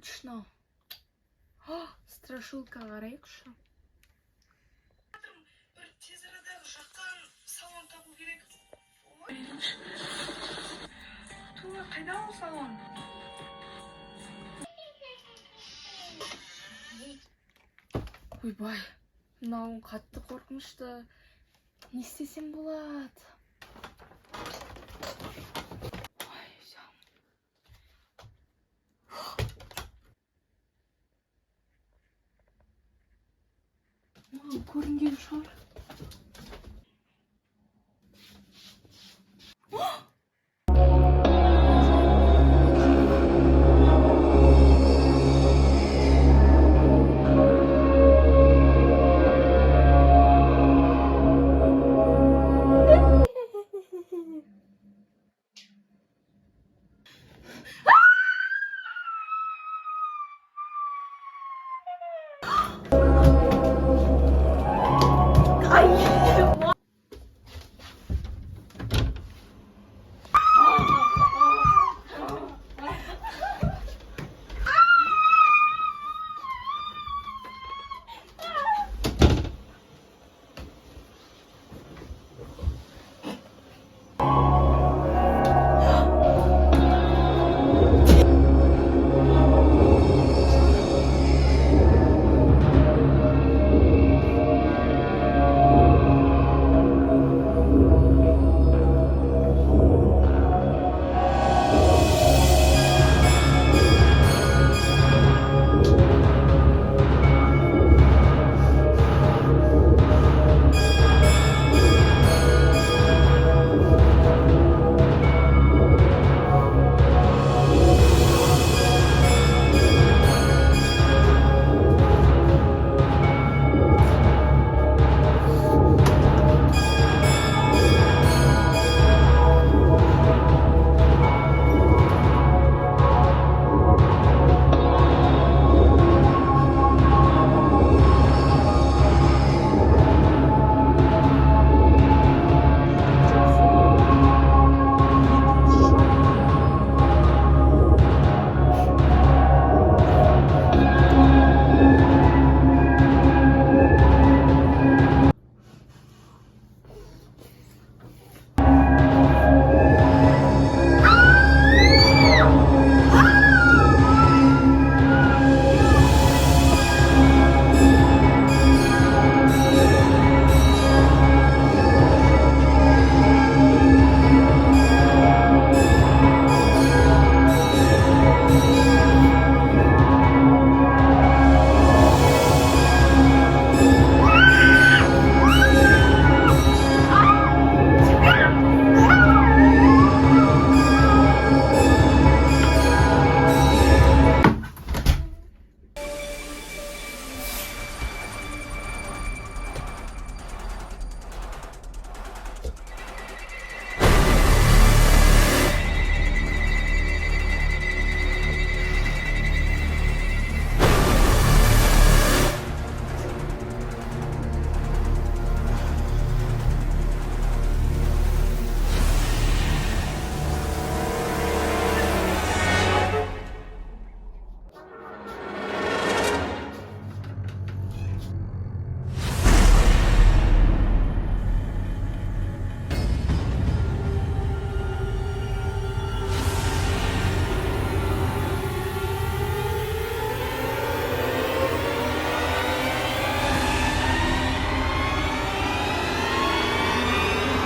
Точно. Страшилка қарайықшы. Бір тез арадағы жаққан салон табу керек. Туа, қайда ол салон? Ойбай, мынауың қатты қорқынышты. Не істесем болады? Маған көрінген шығар.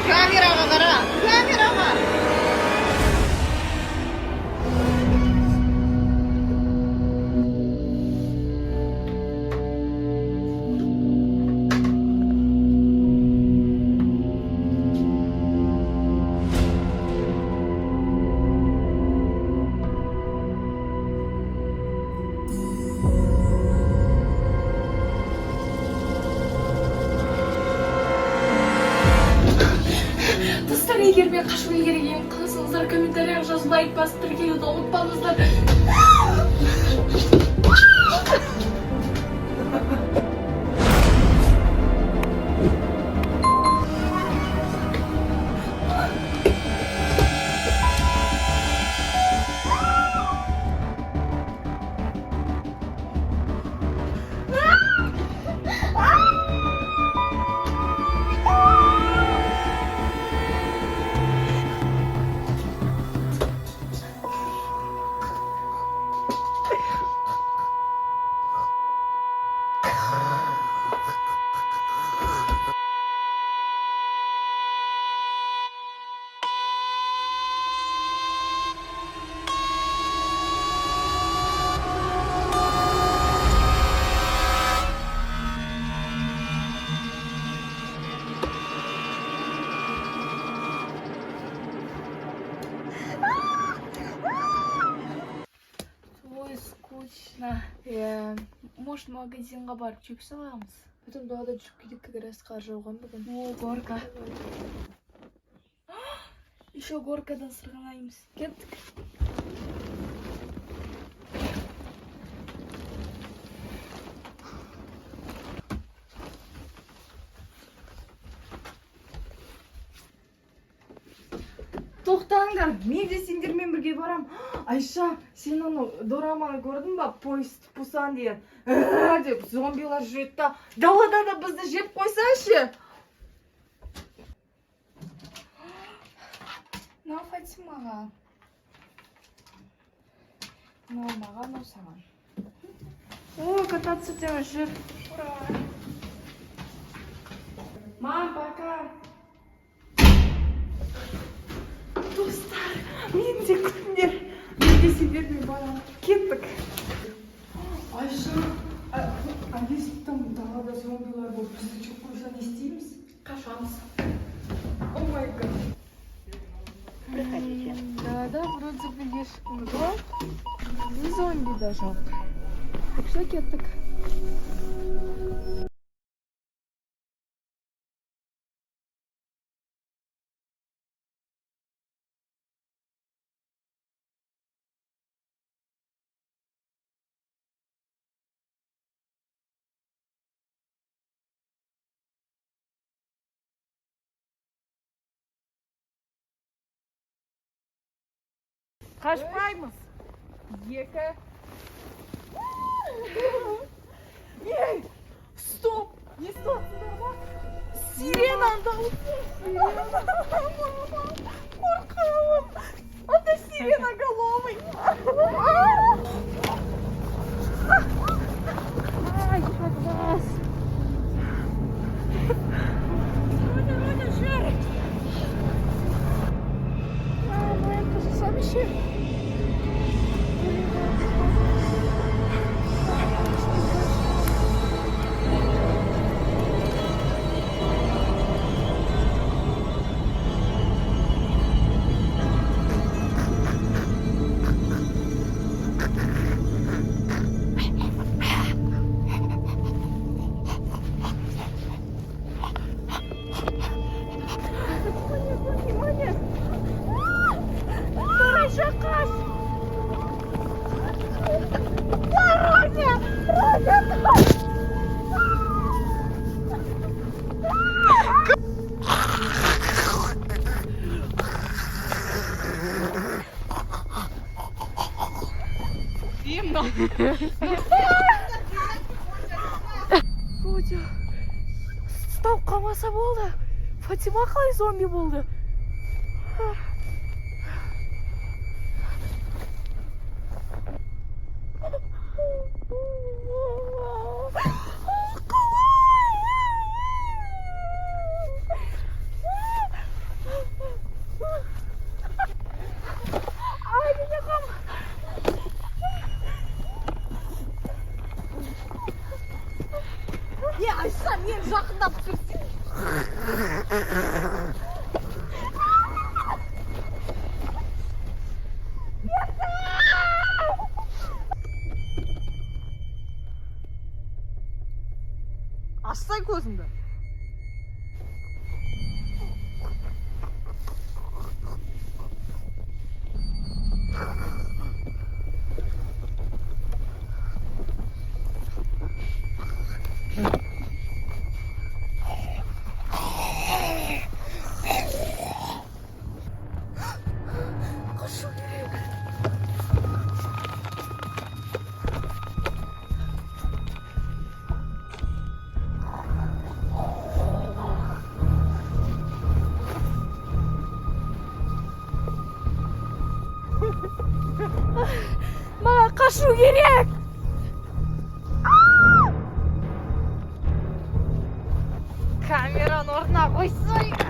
Камераға қара, камераға! Егер мен қашуға керек ең қаласыңыздар комментарияға жазып лайк басып тіркелуді ұмытпаңыздар. Может, магазинға барып жеп саламыз. Потом далада жүріп кетіп как раз қар жауған бүгін. О, горка. Еще горкадан сырғанаймыз. Кеттік. Тоқтаңдар, мен де сендермен бірге барам. Айша, сен аны дораманы көрдің ба? Поезд Пусан деген. Деп зомбилар жүреді да. Далада да бізді жеп қойсайшы. Мынау Фатимаға. Мынау маған, мынау саған. О, кататься тема жүр. Ура! Мам, пока! Достар, мен де күндер. Мен де сендермен барам. Кеттік. Айша, если там далада зомбилар болып бізді жеп қойса не істейміз? Қашамыз. О май гад. Да, вроде бы есть угол. И зомби даже. Так что кеттік. Қашпаймыз. Екі. Ей, стоп! Не статсыңдар ма? Сиренаны дауысы. Қорқамын. Это сиреноголовый. Ай, класс! Бодя, ұстап қалмаса болды. Фатима қалай зомби болды? Не, Айша, мен жақындап тұрсың. Ашсай көзіңді. Маған қашу керек. Камераны орнына қойсай.